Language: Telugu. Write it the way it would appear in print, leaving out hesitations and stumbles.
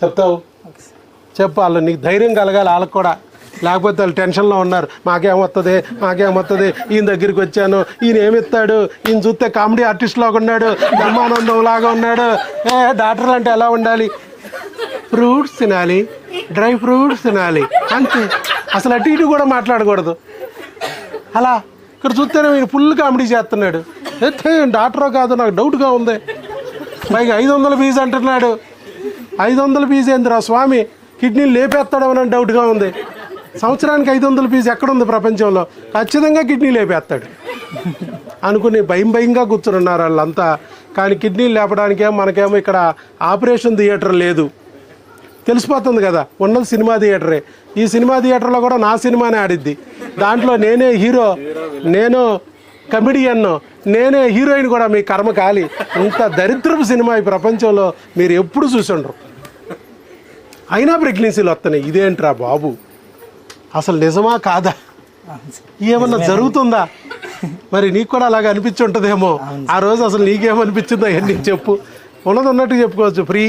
చెప్తావు చెప్పాలి, నీకు ధైర్యం కలగాలి వాళ్ళకి కూడా, లేకపోతే వాళ్ళు టెన్షన్లో ఉన్నారు. మాకేమొస్తుంది ఈయన దగ్గరికి వచ్చాను, ఈయన ఏమిస్తాడు, ఈయన చూస్తే కామెడీ ఆర్టిస్ట్ లాగా ఉన్నాడు, బ్రహ్మానందం లాగా ఉన్నాడు. డాక్టర్లు అంటే ఎలా ఉండాలి? ఫ్రూట్స్ తినాలి, డ్రై ఫ్రూట్స్ తినాలి అంతే. అసలు అటు ఇటు కూడా మాట్లాడకూడదు. అలా ఇక్కడ చూస్తేనే ఈయన ఫుల్ కామెడీ చేస్తున్నాడు. అయితే డాక్టరో కాదు నాకు డౌట్గా ఉంది. పైగా 500 ఫీజు అంటున్నాడు. 500 ఫీజు ఏందిరా స్వామి, కిడ్నీలు లేపేస్తాడేమని డౌట్గా ఉంది. సంవత్సరానికి 500 ఫీజు ఎక్కడుంది ప్రపంచంలో? ఖచ్చితంగా కిడ్నీ లేపేస్తాడు అనుకుని భయంగా కూర్చున్నారు వాళ్ళంతా. కానీ కిడ్నీలు లేపడానికేమో మనకేమో ఇక్కడ ఆపరేషన్ థియేటర్ లేదు, తెలిసిపోతుంది కదా, ఉన్నది సినిమా థియేటరే. ఈ సినిమా థియేటర్లో కూడా నా సినిమానే ఆడిద్ది. దాంట్లో నేనే హీరో, నేను కమెడియన్, నేనే హీరోయిన్ కూడా. మీ కర్మ కాలి. ఇంత దరిద్రపు సినిమా ఈ ప్రపంచంలో మీరు ఎప్పుడు చూసి ఉండరు. అయినా ప్రెగ్నెన్సీలు వస్తున్నాయి. ఇదేంట్రా బాబు, అసలు నిజమా కాదా, ఏమన్నా జరుగుతుందా? మరి నీకు కూడా అలాగ అనిపించి ఉంటుందేమో. ఆ రోజు అసలు నీకేమనిపించిందో అవన్నీ చెప్పు. ఉన్నది ఉన్నట్టు చెప్పుకోవచ్చు. ఫ్రీ